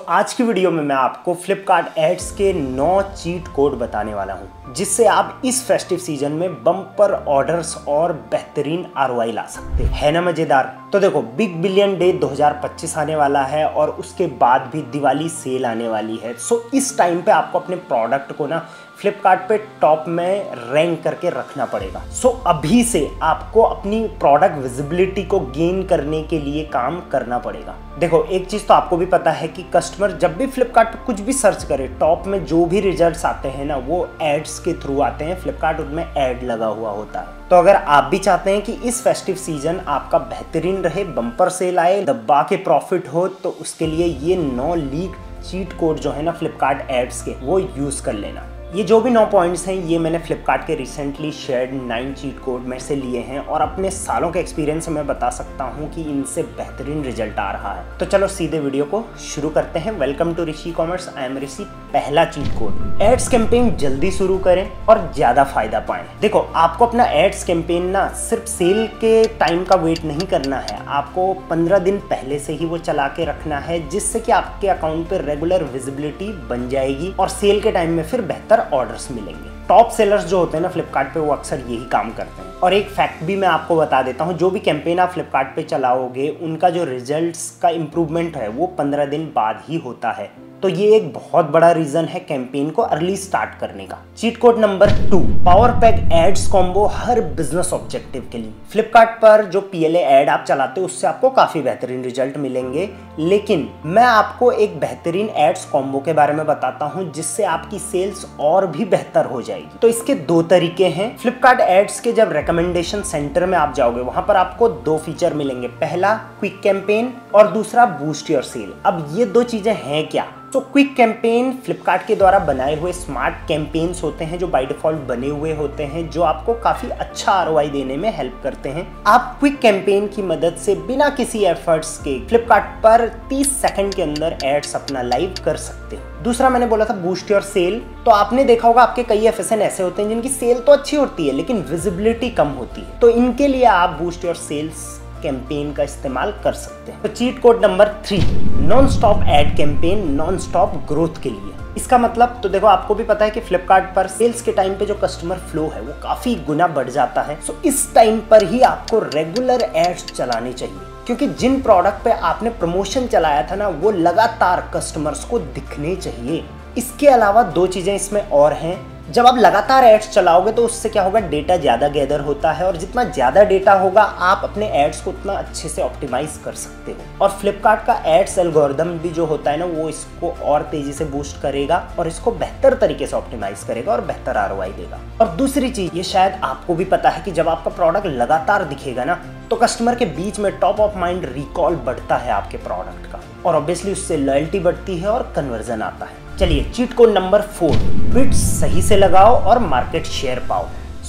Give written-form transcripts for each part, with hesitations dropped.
आज की वीडियो में मैं आपको फ्लिपकार्ट एड्स के 9 चीट कोड बताने वाला हूं, जिससे आप इस फेस्टिव सीजन में बम्पर ऑर्डर्स और बेहतरीन आरओआई ला सकते हैं। है ना मजेदार? तो देखो, बिग बिलियन डे 2025 आने वाला है और उसके बाद भी दिवाली सेल आने वाली है। इस टाइम पे आपको अपने प्रोडक्ट को ना फ्लिपकार्ट पे टॉप में रैंक करके रखना पड़ेगा। अभी से आपको अपनी प्रोडक्ट विजिबिलिटी को गेन करने के लिए काम करना पड़ेगा। देखो, एक चीज तो आपको भी पता है कि कस्टमर जब भी फ्लिपकार्ट पे कुछ भी सर्च करे, टॉप में जो भी रिजल्ट्स आते हैं ना, वो एड्स के थ्रू आते हैं। फ्लिपकार्ट उनमें एड लगा हुआ होता है। तो अगर आप भी चाहते हैं कि इस फेस्टिव सीजन आपका बेहतरीन रहे, बम्पर सेल आए, दबा के प्रॉफिट हो, तो उसके लिए ये 9 लीग चीट कोड जो है ना फ्लिपकार्ट एड्स के, वो यूज कर लेना। ये जो भी 9 पॉइंट्स हैं, ये मैंने फ्लिपकार्ट के रिसेंटली शेयर्ड 9 चीट कोड में से लिए हैं और अपने सालों के एक्सपीरियंस से मैं बता सकता हूं कि इनसे बेहतरीन रिजल्ट आ रहा है। तो चलो सीधे वीडियो को शुरू करते हैं। Welcome to Rishi Commerce, I am Rishi. पहला चीट कोड, एड्स कैंपेन जल्दी शुरू करें और ज्यादा फायदा पाएं। देखो, आपको अपना एड्स कैंपेन ना सिर्फ सेल के टाइम का वेट नहीं करना है, आपको 15 दिन पहले से ही वो चला के रखना है, जिससे कि आपके अकाउंट पे रेगुलर विजिबिलिटी बन जाएगी और सेल के टाइम में फिर बेहतर ऑर्डर्स मिलेंगे। टॉप सेलर्स जो होते हैं ना फ्लिपकार्ट पे, वो अक्सर यही काम करते हैं। और एक फैक्ट भी मैं आपको बता देता हूँ, जो भी कैंपेन आप फ्लिपकार्ट पे चलाओगे, उनका जो रिजल्ट्स का इंप्रूवमेंट है वो 15 दिन बाद ही होता है। तो ये एक बहुत बड़ा रीजन है कैंपेन को अर्ली स्टार्ट करने का। Cheat code number 2, power pack ads combo हर बिजनेस ऑब्जेक्टिव के लिए। फ्लिपकार्ट पर जो पीएलए एड आप चलाते हो, उससे आपको काफी बेहतरीन रिजल्ट मिलेंगे, लेकिन मैं आपको एक बेहतरीन एड्स कॉम्बो के बारे में बताता हूं, जिससे आपकी सेल्स और भी बेहतर हो जाएगी। तो इसके 2 तरीके हैं। फ्लिपकार्ट एड्स के जब रिकमेंडेशन सेंटर में आप जाओगे, वहां पर आपको 2 फीचर मिलेंगे। पहला क्विक कैंपेन और दूसरा बूस्ट योर सेल। अब ये 2 चीजें हैं क्या? क्विक कैंपेन फ्लिपकार्ट के द्वारा बनाए हुए स्मार्ट कैंपेन्स होते हैं, जो बाय डिफॉल्ट बने हुए होते हैं, जो आपको काफी अच्छा आरओआई देने में हेल्प करते हैं। आप क्विक कैंपेन की मदद से बिना किसी एफर्ट्स के फ्लिपकार्ट पर 30 सेकंड के अंदर एड्स अपना लाइव कर सकते हो। दूसरा मैंने बोला था बूस्ट योर सेल। तो आपने देखा होगा, आपके कई एफएसएन ऐसे होते हैं जिनकी सेल तो अच्छी होती है लेकिन विजिबिलिटी कम होती है। तो इनके लिए आप बूस्ट योर सेल्स कैंपेन का इस्तेमाल कर सकते हैं। तो cheat code number 3, non stop ad campaign non stop growth के लिए। इसका मतलब, तो देखो, आपको भी पता है कि फ्लिपकार्ट पर सेल्स के टाइम पे जो कस्टमर फ्लो है वो काफी गुना बढ़ जाता है। इस टाइम पर ही आपको रेगुलर एड्स चलानी चाहिए, क्योंकि जिन प्रोडक्ट पे आपने प्रमोशन चलाया था ना, वो लगातार कस्टमर्स को दिखने चाहिए। इसके अलावा 2 चीजें इसमें और हैं। जब आप लगातार एड्स चलाओगे तो उससे क्या होगा, डेटा ज़्यादा गैदर होता है, और जितना ज़्यादा डेटा होगा, आप अपने एड्स को उतना अच्छे से ऑप्टिमाइज कर सकते हो। और फ्लिपकार्ट का एड्स एल्गोरिदम भी जो होता है ना, वो इसको और तेज़ी से बूस्ट करेगा और इसको बेहतर तरीके से ऑप्टिमाइज करेगा और बेहतर आरओआई देगा। और दूसरी चीज़, ये शायद आपको भी पता है कि जब आपका प्रोडक्ट लगातार दिखेगा ना, तो कस्टमर के बीच में टॉप ऑफ माइंड रिकॉल बढ़ता है आपके प्रोडक्ट का, और ऑब्वियसली उससे लॉयल्टी बढ़ती है और कन्वर्जन आता है। चलिए, चीट कोड नंबर 4, बिड्स सही से लगाओ और मार्केट शेयर पाओ।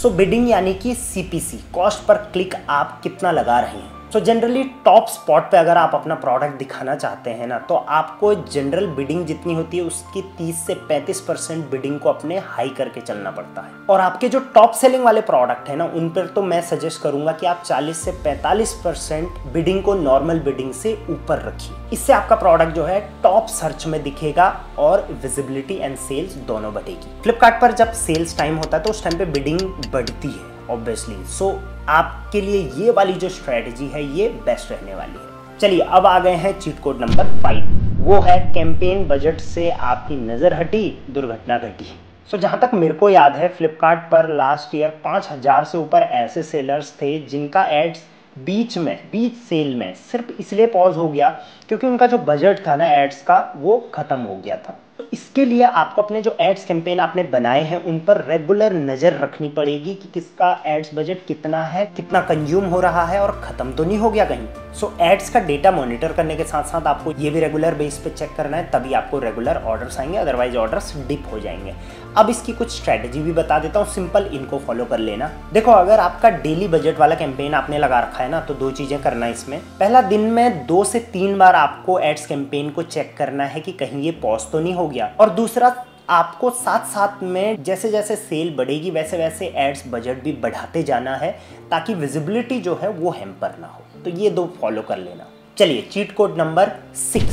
बिडिंग यानी कि सीपीसी, कॉस्ट पर क्लिक आप कितना लगा रहे हैं। जनरली टॉप स्पॉट पे अगर आप अपना प्रोडक्ट दिखाना चाहते हैं ना, तो आपको जनरल बिडिंग जितनी होती है उसकी 30 से 35% बिडिंग को अपने हाई करके चलना पड़ता है। और आपके जो टॉप सेलिंग वाले प्रोडक्ट है ना, उन पर तो मैं सजेस्ट करूंगा कि आप 40 से 45% बिडिंग को नॉर्मल बिडिंग से ऊपर रखिए। इससे आपका प्रोडक्ट जो है टॉप सर्च में दिखेगा और विजिबिलिटी एंड सेल्स दोनों बढ़ेगी। फ्लिपकार्ट पर जब सेल्स टाइम होता है तो उस टाइम पे बिडिंग बढ़ती है ऑब्वियसली। आपके लिए ये वाली जो स्ट्रेटजी है ये बेस्ट रहने वाली है। चलिए, अब आ गए हैं चीट कोड नंबर 5, वो है कैंपेन बजट से आपकी नजर हटी, दुर्घटना घटी। जहां तक मेरे को याद है, फ्लिपकार्ट पर लास्ट ईयर 5000 से ऊपर ऐसे सेलर्स थे जिनका एड्स बीच सेल में सिर्फ इसलिए पॉज हो गया क्योंकि उनका जो बजट था ना एड्स का, वो खत्म हो गया था। तो इसके लिए आपको अपने जो एड्स कैंपेन आपने बनाए हैं उन पर रेगुलर नजर रखनी पड़ेगी कि किसका एड्स बजट कितना है, कितना कंज्यूम हो रहा है और खत्म तो नहीं हो गया कहीं। एड्स का डेटा मॉनिटर करने के साथ साथ आपको ये भी रेगुलर बेस पे चेक करना है, तभी आपको रेगुलर ऑर्डर्स आएंगे, अदरवाइज ऑर्डर्स डिप हो जाएंगे। अब इसकी कुछ स्ट्रेटजी भी बता देता हूँ, सिंपल, इनको फॉलो कर लेना। देखो, अगर आपका डेली बजट वाला कैंपेन आपने लगा रखा है ना, तो 2 चीजें करना है इसमें। पहला, दिन में 2 से 3 बार आपको एड्स कैंपेन को चेक करना है कि कहीं ये पॉज तो नहीं हो गया। और दूसरा, आपको साथ साथ में जैसे जैसे सेल बढ़ेगी वैसे वैसे एड्स बजट भी बढ़ाते जाना है, ताकि विजिबिलिटी जो है वो हैम्पर ना हो। तो ये 2 फॉलो कर लेना। चलिए, cheat code number 6,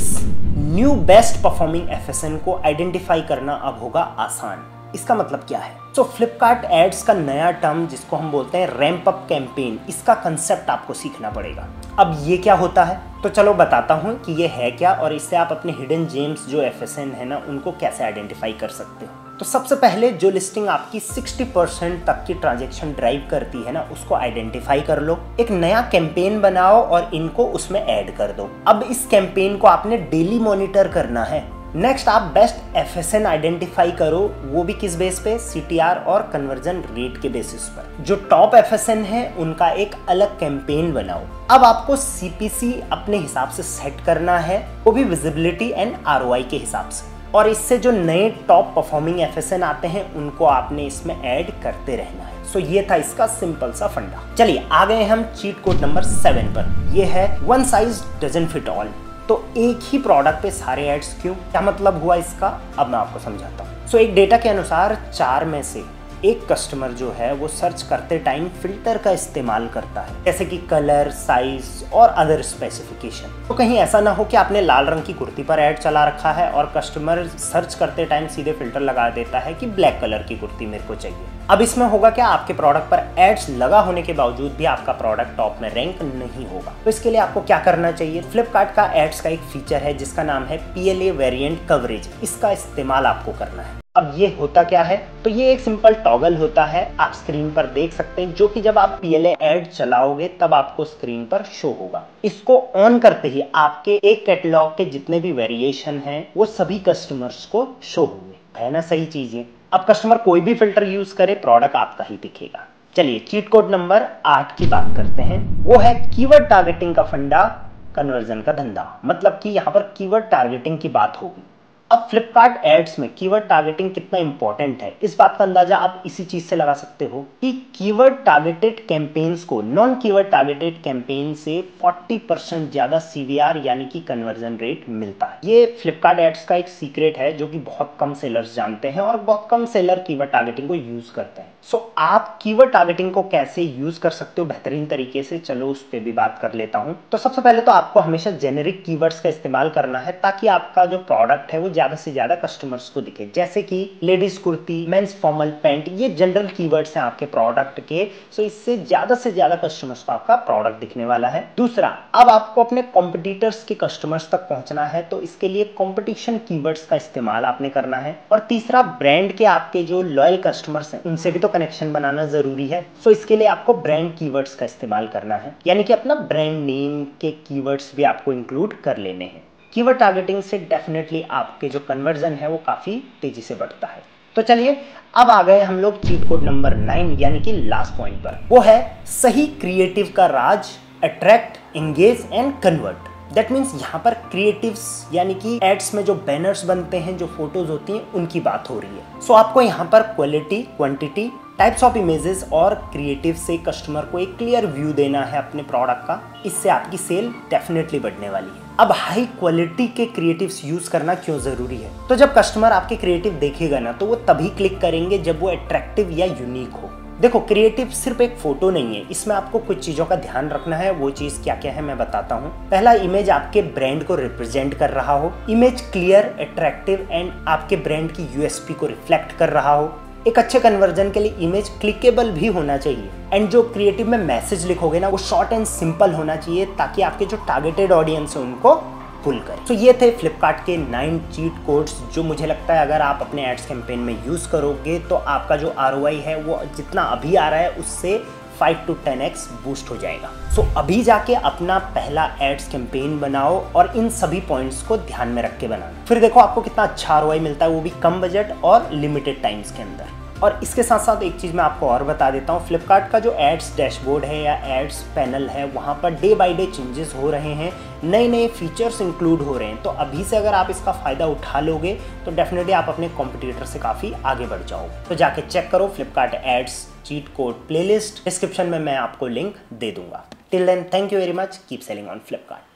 new best performing FSN को आइडेंटिफाई करना अब होगा आसान। इसका मतलब क्या है? तो फ्लिपकार्ट एड्स का नया टर्म जिसको हम बोलते हैं रैंप अप कैंपेन, इसका कंसेप्ट आपको सीखना पड़ेगा। अब ये क्या होता है? तो चलो बताता हूँ कि ये है क्या और इससे आप अपने हिडन जेम्स जो FSN है ना उनको कैसे आइडेंटिफाई कर सकते हो। तो सबसे पहले जो लिस्टिंग आपकी 60% तक की ट्रांजैक्शन ड्राइव करती है ना उसको आइडेंटिफाई कर लो, एक नया कैंपेन बनाओ और इनको उसमें ऐड कर दो। अब इस कैंपेन को आपने डेली मॉनिटर करना है। नेक्स्ट आप बेस्ट FSN आइडेंटिफाई करो, वो भी किस बेस पे? CTR और कन्वर्जन रेट के बेसिस पर। जो टॉप FSN है उनका एक अलग कैंपेन बनाओ। अब आपको CPC अपने हिसाब से सेट करना है, वो भी विजिबिलिटी एंड ROI के हिसाब से। और इससे जो नए टॉप परफॉर्मिंग FSN आते हैं उनको आपने इसमें ऐड करते रहना है। सो ये था इसका सिंपल सा फंडा। चलिए आ गए हम चीट कोड नंबर 7 पर। ये है one size doesn't fit all. तो एक ही प्रोडक्ट पे सारे एड्स क्यों? क्या मतलब हुआ इसका? अब मैं आपको समझाता हूँ। सो एक डेटा के अनुसार 4 में से एक कस्टमर जो है वो सर्च करते टाइम फिल्टर का इस्तेमाल करता है, जैसे कि कलर, साइज और अदर स्पेसिफिकेशन। तो कहीं ऐसा ना हो कि आपने लाल रंग की कुर्ती पर ऐड चला रखा है और कस्टमर सर्च करते टाइम सीधे फिल्टर लगा देता है कि ब्लैक कलर की कुर्ती मेरे को चाहिए। अब इसमें होगा क्या? आपके प्रोडक्ट पर एड्स लगा होने के बावजूद भी आपका प्रोडक्ट टॉप में रैंक नहीं होगा। तो इसके लिए आपको क्या करना चाहिए? फ्लिपकार्ट का एड्स का एक फीचर है जिसका नाम है PLA वेरिएंट कवरेज। इसका इस्तेमाल आपको करना है। अब ये होता क्या है? तो ये एक सिंपल टॉगल होता है, आप स्क्रीन पर देख सकते हैं, जो कि जब आप PLA ऐड चलाओगे तब आपको स्क्रीन पर शो होगा। इसको ऑन करते ही आपके एक कैटलॉग के जितने भी वेरिएशन हैं वो सभी कस्टमर्स को शो होंगे। है ना सही चीजें? अब कस्टमर कोई भी फिल्टर यूज करे, प्रोडक्ट आपका ही दिखेगा। चलिए चीट कोड नंबर 8 की बात करते हैं। वो है कीवर्ड टारगेटिंग का फंडा, कन्वर्जन का धंधा। मतलब कि यहाँ पर कीवर्ड टारगेटिंग की बात होगी। अब फ्लिपकार्ट एड्स में कीवर्ड टारगेटिंग कितना इंपॉर्टेंट है, इस बात का अंदाजा आप इसी चीज से लगा सकते हो कि कीवर्ड टारगेटेड कैंपेन्स को नॉन कीवर्ड टारगेटेड कैंपेन से 40% ज्यादा CVR यानी कि कन्वर्जन रेट मिलता है। ये फ्लिपकार्ट एड्स का एक सीक्रेट है जो कि बहुत कम सेलर्स जानते हैं और बहुत कम सेलर कीवर्ड टारगेटिंग को यूज करते हैं। सो आप कीवर्ड टारगेटिंग को कैसे यूज कर सकते हो बेहतरीन तरीके से, चलो उस पर भी बात कर लेता हूँ। तो सबसे पहले तो आपको हमेशा जेनेरिक कीवर्ड्स का इस्तेमाल करना है ताकि आपका जो प्रोडक्ट है वो ज्यादा से ज्यादा कस्टमर्स को दिखे, जैसे कि ladies kurti, men's formal pant, ये जनरल कीवर्ड्स हैं आपके प्रोडक्ट के। सो इससे ज्यादा कस्टमर्स को आपका प्रोडक्ट दिखने वाला है। दूसरा, अब आपको अपने कॉम्पिटिटर्स के कस्टमर्स तक पहुंचना है, तो इसके लिए कॉम्पिटिशन कीवर्ड्स का इस्तेमाल आपने करना है। और तीसरा, ब्रांड के आपके जो लॉयल कस्टमर्स हैं उनसे भी तो कनेक्शन बनाना जरूरी है। सो इसके लिए आपको ब्रांड कीवर्ड्स का इस्तेमाल करना है, यानी कि अपना ब्रांड नेम के कीवर्ड्स भी आपको इंक्लूड कर लेने हैं। कीवर्ड टारगेटिंग से डेफिनेटली आपके जो कन्वर्जन है वो काफी तेजी से बढ़ता है। तो चलिए अब आ गए हम लोग चीट कोड नंबर 9 यानी कि लास्ट पॉइंट पर। वो है सही क्रिएटिव का राज, attract, engage and convert. That means यहाँ पर क्रिएटिव्स यानी कि एड्स में जो बैनर्स बनते हैं, जो फोटोज होती हैं, उनकी बात हो रही है। सो आपको यहाँ पर quality, quantity, types of images और क्रिएटिव से कस्टमर को एक क्लियर व्यू देना है अपने प्रोडक्ट का। इससे आपकी सेल डेफिनेटली बढ़ने वाली है। अब हाई क्वालिटी के क्रिएटिव्स यूज करना क्यों जरूरी है? तो जब कस्टमर आपके क्रिएटिव देखेगा ना तो वो तभी क्लिक करेंगे जब वो अट्रैक्टिव या यूनिक हो। देखो, क्रिएटिव सिर्फ एक फोटो नहीं है, इसमें आपको कुछ चीजों का ध्यान रखना है। वो चीज क्या क्या है मैं बताता हूँ। पहला, इमेज आपके ब्रांड को रिप्रेजेंट कर रहा हो। इमेज क्लियर, अट्रैक्टिव एंड आपके ब्रांड की USP को रिफ्लेक्ट कर रहा हो। एक अच्छे कन्वर्जन के लिए इमेज क्लिकेबल भी होना चाहिए। एंड जो क्रिएटिव में मैसेज लिखोगे ना वो शॉर्ट एंड सिंपल होना चाहिए ताकि आपके जो टारगेटेड ऑडियंस है उनको पुल करे। तो ये थे फ्लिपकार्ट के 9 चीट कोड्स जो मुझे लगता है अगर आप अपने एड्स कैंपेन में यूज करोगे तो आपका जो ROI है वो जितना अभी आ रहा है उससे 5 to 10x बूस्ट हो जाएगा। सो अभी जाके अपना पहला एड्स कैंपेन बनाओ और इन सभी पॉइंट्स को ध्यान में रख के बनाना। फिर देखो आपको कितना अच्छा ROI मिलता है, वो भी कम बजट और लिमिटेड टाइम्स के अंदर। और इसके साथ साथ एक चीज़ मैं आपको और बता देता हूँ, फ्लिपकार्ट का जो एड्स डैशबोर्ड है या एड्स पैनल है वहाँ per day by day changes हो रहे हैं, नए नए फीचर्स इंक्लूड हो रहे हैं। तो अभी से अगर आप इसका फ़ायदा उठा लोगे तो डेफिनेटली आप अपने कॉम्पिटिटर से काफ़ी आगे बढ़ जाओगे। तो जाके चेक करो Flipkart ads cheat code playlist, description में मैं आपको लिंक दे दूंगा। Till then, thank you very much, keep selling on Flipkart.